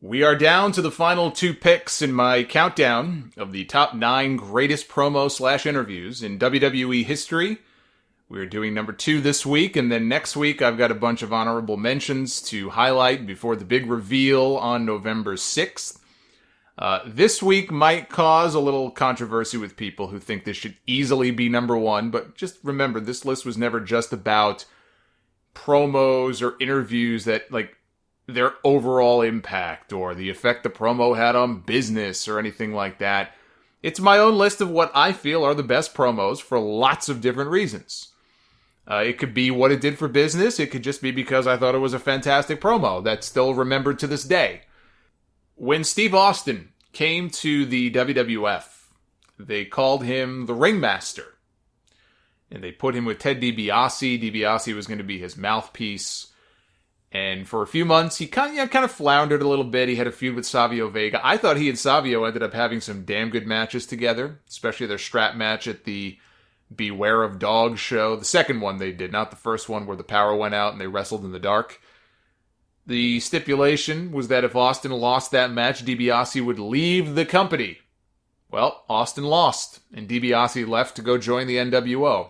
We are down to the final two picks in my countdown of the top 9 greatest promo/interviews in WWE history. We're doing number 2 this week, and then next week I've got a bunch of honorable mentions to highlight before the big reveal on November 6th. This week might cause a little controversy with people who think this should easily be number 1, but just remember, this list was never just about promos or interviews that, their overall impact or the effect the promo had on business or anything like that. It's my own list of what I feel are the best promos for lots of different reasons. It could be what it did for business. It could just be because I thought it was a fantastic promo that's still remembered to this day. When Steve Austin came to the WWF, they called him the Ringmaster. And they put him with Ted DiBiase. DiBiase was going to be his mouthpiece. And for a few months, he kind of floundered a little bit. He had a feud with Savio Vega. I thought he and Savio ended up having some damn good matches together, especially their strap match at the Beware of Dogs show. The second one they did, not the first one where the power went out and they wrestled in the dark. The stipulation was that if Austin lost that match, DiBiase would leave the company. Well, Austin lost, and DiBiase left to go join the NWO.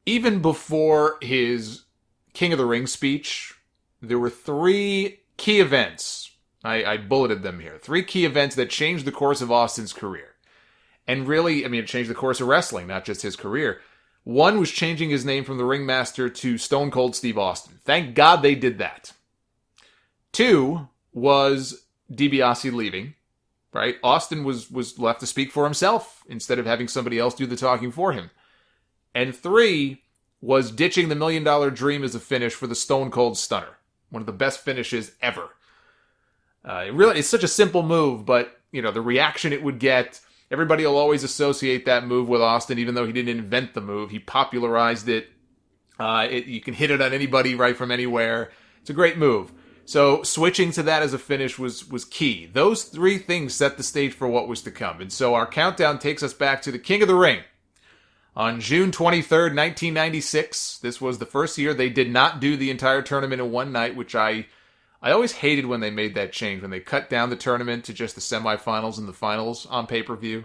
Even before his King of the Ring speech, there were 3 key events. I bulleted them here. 3 key events that changed the course of Austin's career. And really, it changed the course of wrestling, not just his career. One was changing his name from the Ringmaster to Stone Cold Steve Austin. Thank God they did that. 2 was DiBiase leaving, right? Austin was left to speak for himself instead of having somebody else do the talking for him. And 3 was ditching the $1 Million Dream as a finish for the Stone Cold Stunner. One of the best finishes ever. It's such a simple move, but, the reaction it would get, everybody will always associate that move with Austin, even though he didn't invent the move. He popularized it. You can hit it on anybody right from anywhere. It's a great move. So switching to that as a finish was key. Those 3 things set the stage for what was to come. And so our countdown takes us back to the King of the Ring. On June 23rd, 1996, this was the first year they did not do the entire tournament in one night, which I always hated when they made that change, when they cut down the tournament to just the semifinals and the finals on pay-per-view.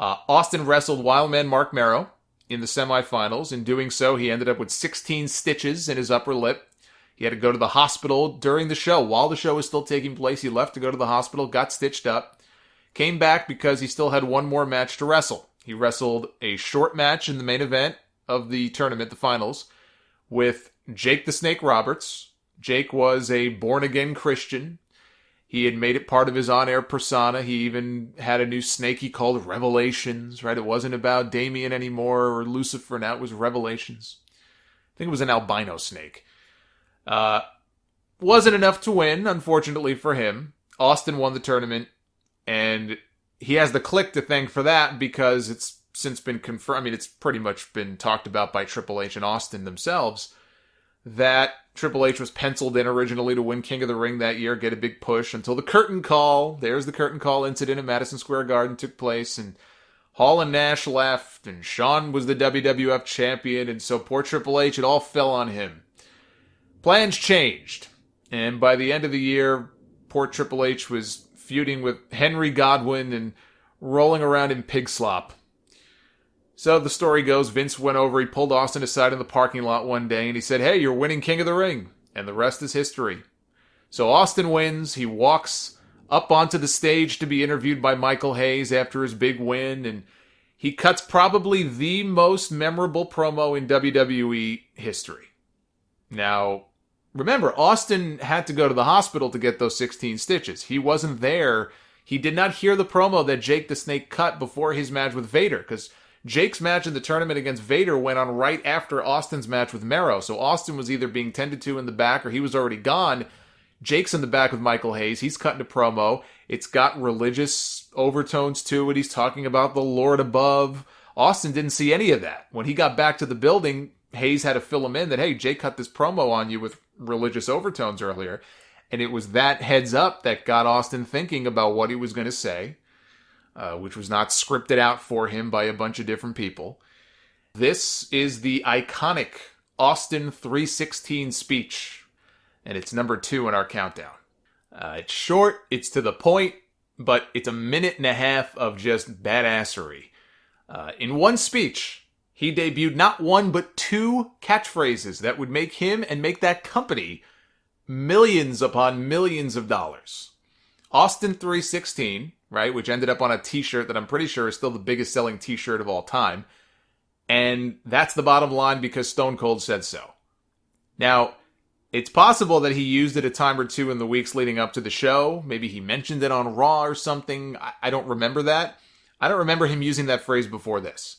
Austin wrestled Wildman Mark Merrow in the semifinals. In doing so, he ended up with 16 stitches in his upper lip. He had to go to the hospital during the show. While the show was still taking place, he left to go to the hospital, got stitched up, came back because he still had one more match to wrestle. He wrestled a short match in the main event of the tournament, the finals, with Jake the Snake Roberts. Jake was a born-again Christian. He had made it part of his on-air persona. He even had a new snake he called Revelations, right? It wasn't about Damien anymore or Lucifer. Now it was Revelations. I think it was an albino snake. Wasn't enough to win, unfortunately for him. Austin won the tournament, and he has the Click to thank for that because it's since been confirmed. It's pretty much been talked about by Triple H and Austin themselves that Triple H was penciled in originally to win King of the Ring that year, get a big push until the curtain call. There's the curtain call incident at Madison Square Garden took place, and Hall and Nash left, and Shawn was the WWF champion, and so poor Triple H, it all fell on him. Plans changed, and by the end of the year, poor Triple H was feuding with Henry Godwinn and rolling around in pig slop. So the story goes, Vince went over, he pulled Austin aside in the parking lot one day, and he said, "Hey, you're winning King of the Ring." And the rest is history. So Austin wins, he walks up onto the stage to be interviewed by Michael Hayes after his big win, and he cuts probably the most memorable promo in WWE history. Now, remember, Austin had to go to the hospital to get those 16 stitches. He wasn't there. He did not hear the promo that Jake the Snake cut before his match with Vader, because Jake's match in the tournament against Vader went on right after Austin's match with Merrow. So Austin was either being tended to in the back or he was already gone. Jake's in the back with Michael Hayes. He's cutting a promo. It's got religious overtones to it. He's talking about the Lord above. Austin didn't see any of that. When he got back to the building, Hayes had to fill him in that, hey, Jake cut this promo on you with religious overtones earlier. And it was that heads up that got Austin thinking about what he was going to say, which was not scripted out for him by a bunch of different people. This is the iconic Austin 3:16 speech, and it's number 2 in our countdown. It's short, it's to the point, but it's a minute and a half of just badassery. In one speech, he debuted not one but two catchphrases that would make him and make that company millions upon millions of dollars. Austin 316, right, which ended up on a t-shirt that I'm pretty sure is still the biggest selling t-shirt of all time. And that's the bottom line because Stone Cold said so. Now, it's possible that he used it a time or two in the weeks leading up to the show. Maybe he mentioned it on Raw or something. I don't remember that. I don't remember him using that phrase before this.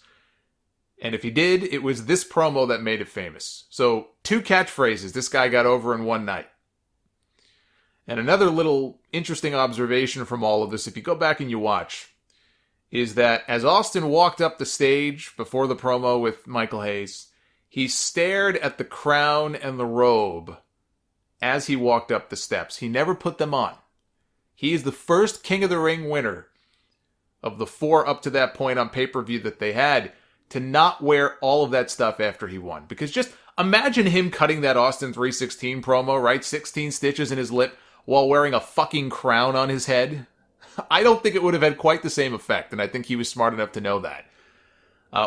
And if he did, it was this promo that made it famous. So, two catchphrases this guy got over in one night. And another little interesting observation from all of this, if you go back and you watch, is that as Austin walked up the stage before the promo with Michael Hayes, he stared at the crown and the robe as he walked up the steps. He never put them on. He is the first King of the Ring winner of the four up to that point on pay-per-view that they had to not wear all of that stuff after he won. Because just imagine him cutting that Austin 316 promo, right? 16 stitches in his lip while wearing a fucking crown on his head. I don't think it would have had quite the same effect, and I think he was smart enough to know that.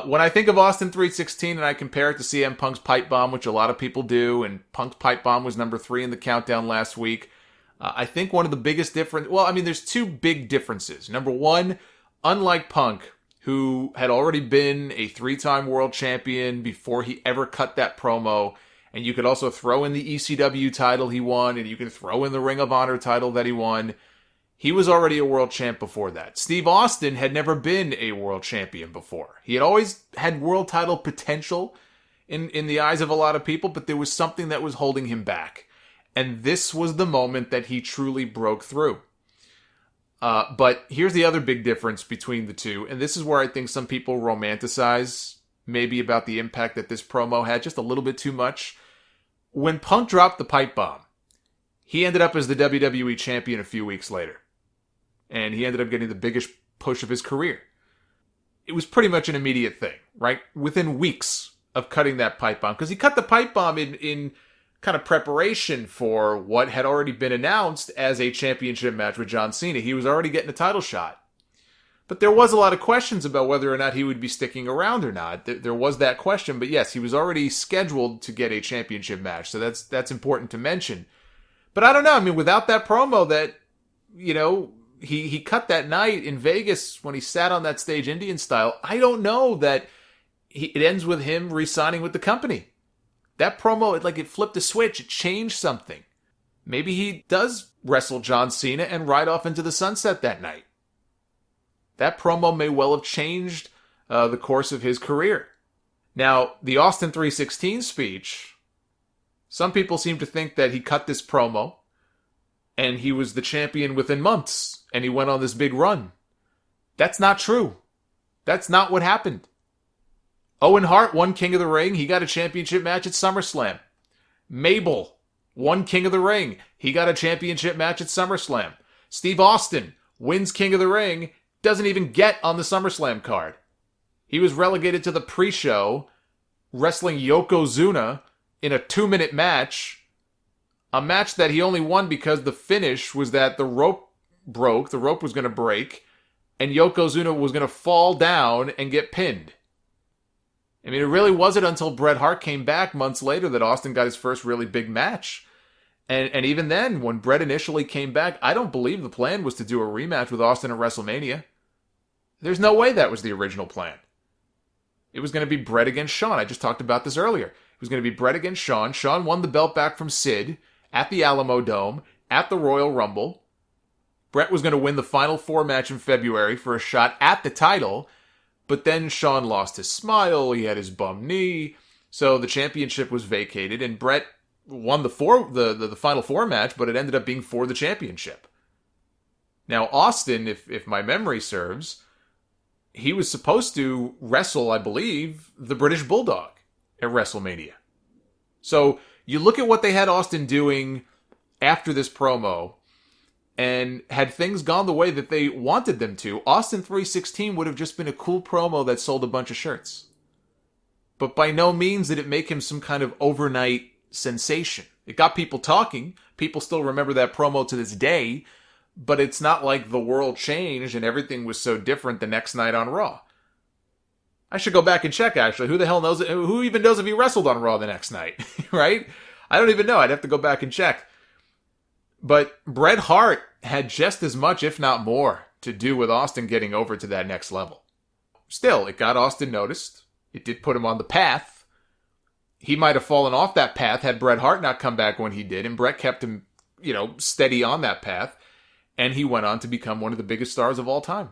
When I think of Austin 316 and I compare it to CM Punk's Pipe Bomb, which a lot of people do, and Punk's Pipe Bomb was number 3 in the countdown last week, I think one of the biggest there's two big differences. Number one, unlike Punk, who had already been a 3-time world champion before he ever cut that promo, and you could also throw in the ECW title he won, and you can throw in the Ring of Honor title that he won. He was already a world champ before that. Steve Austin had never been a world champion before. He had always had world title potential in the eyes of a lot of people, but there was something that was holding him back. And this was the moment that he truly broke through. But here's the other big difference between the two, and this is where I think some people romanticize maybe about the impact that this promo had just a little bit too much. When Punk dropped the pipe bomb, he ended up as the WWE champion a few weeks later. And he ended up getting the biggest push of his career. It was pretty much an immediate thing, right? Within weeks of cutting that pipe bomb. Because he cut the pipe bomb in kind of preparation for what had already been announced as a championship match with John Cena. He was already getting a title shot. But there was a lot of questions about whether or not he would be sticking around or not. There was that question. But yes, he was already scheduled to get a championship match. So that's important to mention. But I don't know. I mean, without that promo that, he cut that night in Vegas when he sat on that stage Indian style, I don't know that it ends with him re-signing with the company. That promo, it flipped a switch. It changed something. Maybe he does wrestle John Cena and ride off into the sunset that night. That promo may well have changed the course of his career. Now, the Austin 316 speech, some people seem to think that he cut this promo and he was the champion within months and he went on this big run. That's not true. That's not what happened. Owen Hart won King of the Ring. He got a championship match at SummerSlam. Mabel won King of the Ring. He got a championship match at SummerSlam. Steve Austin wins King of the Ring. Doesn't even get on the SummerSlam card. He was relegated to the pre-show, wrestling Yokozuna in a 2-minute match. A match that he only won because the finish was that the rope broke, the rope was going to break, and Yokozuna was going to fall down and get pinned. I mean, it really wasn't until Bret Hart came back months later that Austin got his first really big match. And even then, when Bret initially came back, I don't believe the plan was to do a rematch with Austin at WrestleMania. There's no way that was the original plan. It was going to be Bret against Shawn. I just talked about this earlier. It was going to be Bret against Shawn. Shawn won the belt back from Sid at the Alamo Dome, at the Royal Rumble. Bret was going to win the Final Four match in February for a shot at the title, but then Shawn lost his smile, he had his bum knee, so the championship was vacated, and Bret won the Final Four match, but it ended up being for the championship. Now, Austin, if my memory serves, he was supposed to wrestle, I believe, the British Bulldog at WrestleMania. So, you look at what they had Austin doing after this promo, and had things gone the way that they wanted them to, Austin 316 would have just been a cool promo that sold a bunch of shirts. But by no means did it make him some kind of overnight sensation. It got people talking. People still remember that promo to this day, but it's not like the world changed and everything was so different the next night on Raw. I should go back and check, actually. Who the hell knows? Who even knows if he wrestled on Raw the next night, right? I don't even know. I'd have to go back and check. But Bret Hart had just as much, if not more, to do with Austin getting over to that next level. Still, it got Austin noticed. It did put him on the path. He might have fallen off that path had Bret Hart not come back when he did, and Bret kept him, steady on that path, and he went on to become one of the biggest stars of all time.